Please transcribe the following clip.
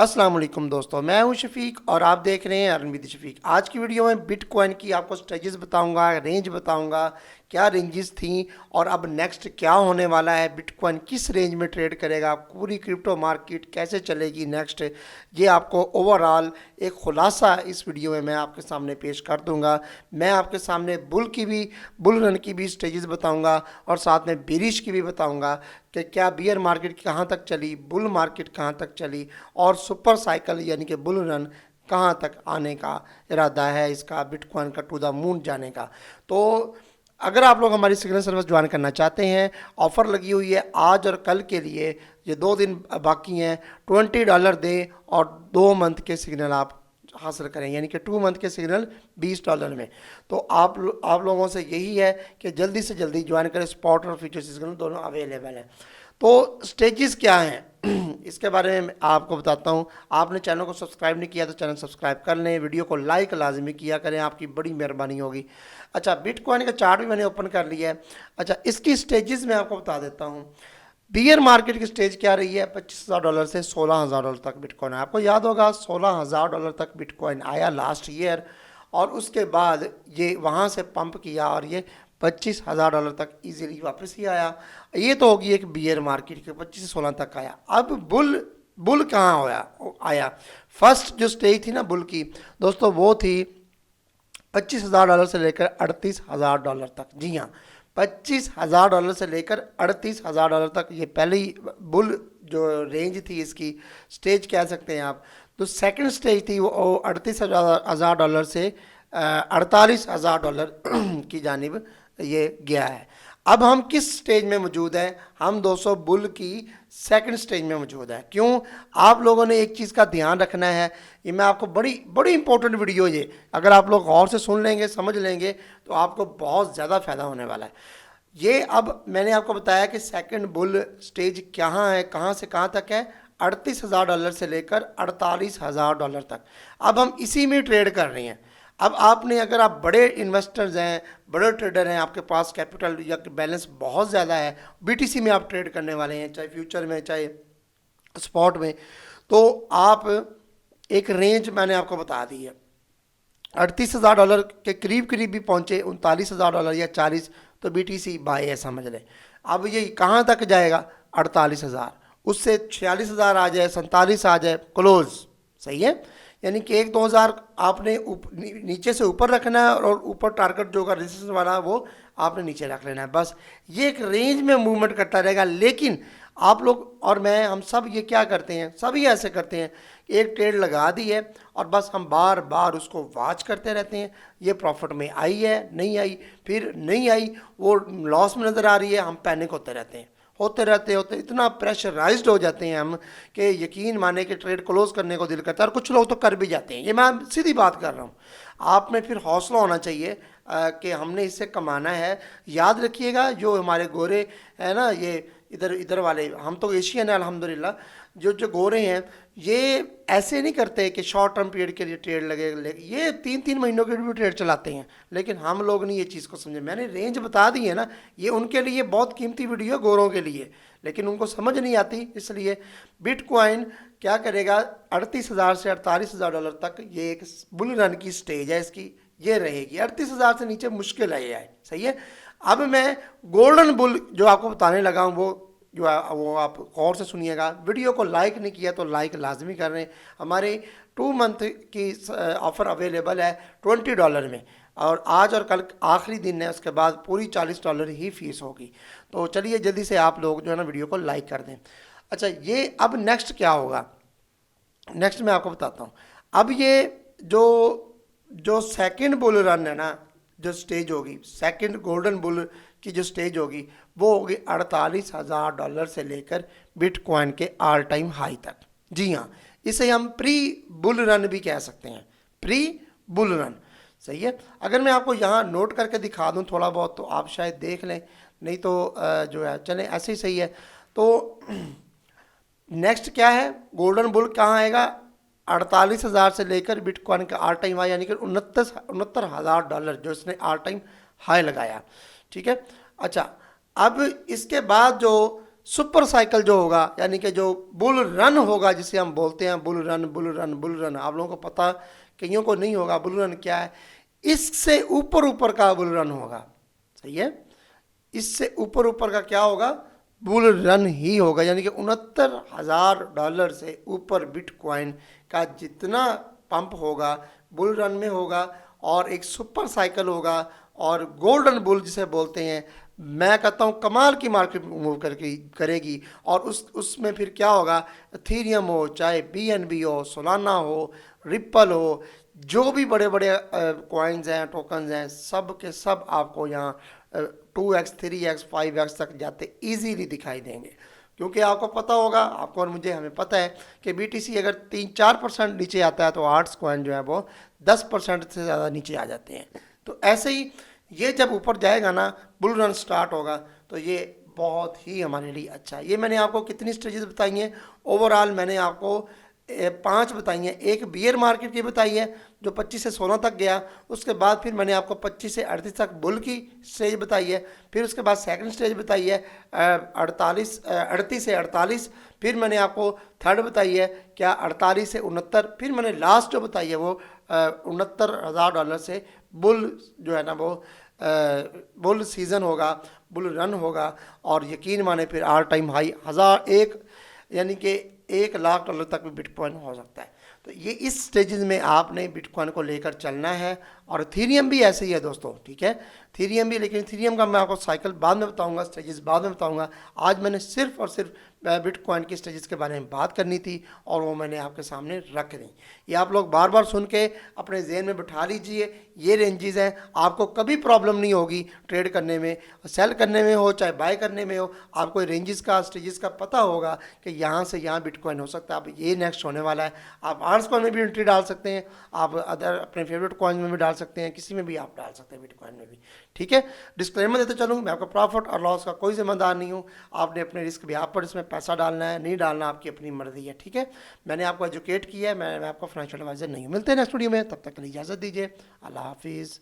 अस्सलाम वालेकुम दोस्तों, मैं हूं शफीक और आप देख रहे हैं अर्न विद शफीक। आज की वीडियो में बिटकॉइन की आपको स्टेजेस बताऊंगा, रेंज बताऊंगा, क्या रेंजेस थी और अब नेक्स्ट क्या होने वाला है, बिटकॉइन किस रेंज में ट्रेड करेगा, पूरी क्रिप्टो मार्केट कैसे चलेगी नेक्स्ट, ये आपको ओवरऑल एक खुलासा इस वीडियो में मैं आपके सामने पेश कर दूंगा। मैं आपके सामने बुल रन की भी स्टेजेस बताऊंगा और साथ में बेरिश की भी बताऊंगा कि क्या बियर मार्केट कहाँ तक चली, बुल मार्केट कहाँ तक चली और सुपर साइकिल यानी कि बुल रन कहाँ तक आने का इरादा है इसका, बिटकॉइन का टू द मून जाने का। तो अगर आप लोग हमारी सिग्नल सर्विस ज्वाइन करना चाहते हैं, ऑफ़र लगी हुई है आज और कल के लिए, ये 2 दिन बाकी हैं। $20 दें और 2 मंथ के सिग्नल आप हासिल करें, यानी कि 2 मंथ के सिग्नल $20 में। तो आप लोगों से यही है कि जल्दी से जल्दी ज्वाइन करें। स्पॉट और फ्यूचर सिग्नल दोनों अवेलेबल हैं। तो स्टेजेस क्या हैं इसके बारे में आपको बताता हूँ। आपने चैनल को सब्सक्राइब नहीं किया तो चैनल सब्सक्राइब कर लें, वीडियो को लाइक लाजमी किया करें, आपकी बड़ी मेहरबानी होगी। अच्छा, बिटकॉइन का चार्ट भी मैंने ओपन कर लिया है। अच्छा, इसकी स्टेजेस मैं आपको बता देता हूँ। बियर मार्केट की स्टेज क्या रही है, $25,000 से $16,000 तक बिटकॉइन। आपको याद होगा $16,000 तक बिटकॉइन आया लास्ट ईयर और उसके बाद ये वहाँ से पंप किया और ये $25,000 तक इजीली वापस ही आया। ये तो होगी एक बियर मार्केट के 25 से 16 तक आया। अब बुल बुल कहाँ आया। फर्स्ट जो स्टेज थी ना बुल की दोस्तों, वो थी $25,000 से लेकर $38,000 तक। जी हाँ, $25,000 से लेकर $38,000 तक ये पहली बुल जो रेंज थी, इसकी स्टेज कह सकते हैं आप। तो सेकंड स्टेज थी वो $38,000 से $48,000 की जानिब ये गया है। अब हम किस स्टेज में मौजूद हैं? हम 200 बुल की सेकंड स्टेज में मौजूद है। क्यों? आप लोगों ने एक चीज़ का ध्यान रखना है, ये मैं आपको बड़ी बड़ी इंपॉर्टेंट वीडियो है ये, अगर आप लोग गौर से सुन लेंगे, समझ लेंगे तो आपको बहुत ज़्यादा फ़ायदा होने वाला है। ये अब मैंने आपको बताया कि सेकंड बुल स्टेज कहाँ है, कहाँ से कहाँ तक है, $38,000 से लेकर $48,000 तक। अब हम इसी में ट्रेड कर रहे हैं। अब आपने, अगर आप बड़े इन्वेस्टर्स हैं, बड़े ट्रेडर हैं, आपके पास कैपिटल या बैलेंस बहुत ज़्यादा है, बीटीसी में आप ट्रेड करने वाले हैं, चाहे फ्यूचर में चाहे स्पॉट में, तो आप एक रेंज मैंने आपको बता दी है। $38,000 के करीब करीब भी पहुँचे, $39,000 या 40, तो बीटीसी बाय है समझ लें। अब ये कहाँ तक जाएगा? 48,000, उससे 46,000 आ जाए, 47 आ जाए, क्लोज। सही है, यानी कि 1-2 हज़ार आपने नीचे से ऊपर रखना है और ऊपर टारगेट जो होगा रेजिस्टेंस वाला वो आपने नीचे रख लेना है। बस ये एक रेंज में मूवमेंट करता रहेगा। लेकिन आप लोग और मैं, हम सब ये क्या करते हैं, सभी ऐसे करते हैं, एक ट्रेड लगा दी है और बस हम बार बार उसको वॉच करते रहते हैं। ये प्रॉफिट में आई है, नहीं आई, फिर नहीं आई, वो लॉस में नज़र आ रही है, हम पैनिक होते रहते हैं, होते इतना प्रेशराइज्ड हो जाते हैं हम कि यकीन माने कि ट्रेड क्लोज करने को दिल करता है। और कुछ लोग तो कर भी जाते हैं, ये मैं सीधी बात कर रहा हूँ। आप में फिर हौसला होना चाहिए कि हमने इससे कमाना है। याद रखिएगा, जो हमारे गोरे हैं ना, ये इधर इधर वाले, हम तो एशियन है अल्हम्दुलिल्लाह, जो जो गोरे हैं ये ऐसे नहीं करते कि शॉर्ट टर्म पीरियड के लिए ट्रेड लगे, ये 3-3 महीनों के भी ट्रेड चलाते हैं। लेकिन हम लोग नहीं ये चीज़ को समझे। मैंने रेंज बता दी है ना, ये उनके लिए बहुत कीमती वीडियो है, गोरों के लिए, लेकिन उनको समझ नहीं आती। इसलिए बिटकॉइन क्या करेगा, 38,000 से $48,000 तक ये एक बुल रन की स्टेज है, इसकी ये रहेगी। 38,000 से नीचे मुश्किल है ये। सही है। अब मैं गोल्डन बुल जो आपको बताने लगा हूँ, वो आप गौर से सुनिएगा। वीडियो को लाइक नहीं किया तो लाइक लाजमी कर रहे हैं। हमारे 2 मंथ की ऑफ़र अवेलेबल है $20 में, और आज और कल आखिरी दिन है, उसके बाद पूरी $40 ही फीस होगी। तो चलिए जल्दी से आप लोग जो है ना वीडियो को लाइक कर दें। अच्छा, ये अब नेक्स्ट क्या होगा, नेक्स्ट मैं आपको बताता हूँ। अब ये जो जो सेकंड बुल रन है ना, जो स्टेज होगी, सेकंड गोल्डन बुल की जो स्टेज होगी, वो होगी $48,000 से लेकर बिटकॉइन के ऑल टाइम हाई तक। जी हाँ, इसे हम प्री बुल रन भी कह सकते हैं, प्री बुल रन। सही है। अगर मैं आपको यहाँ नोट करके दिखा दूँ थोड़ा बहुत तो आप शायद देख लें, नहीं तो जो है चलें ऐसे ही सही है। तो नेक्स्ट क्या है, गोल्डन बुल कहाँ आएगा, 48,000 से लेकर बिटकॉइन का ऑल टाइम हाई, यानी कि $69,000 जो इसने ऑल टाइम हाई लगाया। ठीक है। अच्छा, अब इसके बाद जो सुपर साइकिल जो होगा, यानी कि जो बुल रन होगा, जिसे हम बोलते हैं bull run bull run bull run, आप लोगों को पता, कईयों को नहीं होगा बुल रन क्या है, इससे ऊपर ऊपर का बुल रन होगा। सही है, इससे ऊपर ऊपर का क्या होगा, बुल रन ही होगा। यानी कि $69,000 से ऊपर बिटकॉइन का जितना पंप होगा बुल रन में होगा, और एक सुपर साइकिल होगा, और गोल्डन बुल जिसे बोलते हैं, मैं कहता हूँ कमाल की मार्केट मूव करके करेगी। और उसमें फिर क्या होगा, इथेरियम हो, चाहे BNB हो, सोलाना हो, रिप्पल हो, जो भी बड़े बड़े कॉइन्स हैं, टोकन्स हैं, सब के सब आपको यहाँ 2x 3x 5x तक जाते इजीली दिखाई देंगे। क्योंकि आपको पता होगा, आपको और मुझे, हमें पता है कि BTC अगर 3-4% नीचे आता है तो आर्ट्स कॉइन जो है वो 10% से ज़्यादा नीचे आ जाते हैं। तो ऐसे ही ये जब ऊपर जाएगा ना, बुल रन स्टार्ट होगा, तो ये बहुत ही हमारे लिए अच्छा है। ये मैंने आपको कितनी स्टेजेस बताई हैं, ओवरऑल मैंने आपको 5 बताई हैं। एक बियर मार्केट की बताई है जो 25 से 16 तक गया, उसके बाद फिर मैंने आपको 25 से 38 तक बुल की स्टेज बताई है, फिर उसके बाद सेकंड स्टेज बताई है 38 से 48, फिर मैंने आपको थर्ड बताई है क्या 48 से 69, फिर मैंने लास्ट जो बताई है वो $69,000 से बुल जो है ना वो बुल सीज़न होगा, बुल रन होगा, और यकीन माने फिर ऑल टाइम हाई 1001 यानी कि $1,00,000 तक भी बिटकॉइन हो सकता है। तो ये इस स्टेजेस में आपने बिटकॉइन को लेकर चलना है। और इथेरियम भी ऐसे ही है दोस्तों, ठीक है, इथेरियम भी, लेकिन इथेरियम का मैं आपको साइकिल बाद में बताऊंगा, स्टेजेस बाद में बताऊंगा। आज मैंने सिर्फ और सिर्फ बिटकॉइन की स्टेजेस के बारे में बात करनी थी, और वो मैंने आपके सामने रख दी। ये आप लोग बार बार सुन के अपने जहन में बिठा लीजिए, ये रेंजेस हैं, आपको कभी प्रॉब्लम नहीं होगी ट्रेड करने में, सेल करने में हो चाहे बाय करने में हो, आपको रेंजेस का, स्टेजेस का पता होगा कि यहाँ से यहाँ बिटकॉइन हो सकता है। अब ये नेक्स्ट होने वाला है, आप आर्ट्स कॉइन में भी एंट्री डाल सकते हैं, आप अदर अपने फेवरेट कॉइन में भी डाल सकते हैं, किसी में भी आप डाल सकते हैं, बिटकॉइन में भी, ठीक है। डिस्क्लेमर देते चलूँ, मैं आपका प्रॉफिट और लॉस का कोई जिम्मेदार नहीं हूँ, आपने अपने रिस्क भी आप पर इसमें पैसा डालना है, नहीं डालना आपकी अपनी मर्जी है, ठीक है। मैंने आपको एजुकेट किया है, मैं आपको फाइनेंशियल एडवाइजर नहीं हूँ। मिलते हैं नेक्स्ट वीडियो में, तब तक के लिए इजाज़त दीजिए, अल्लाह हाफिज़।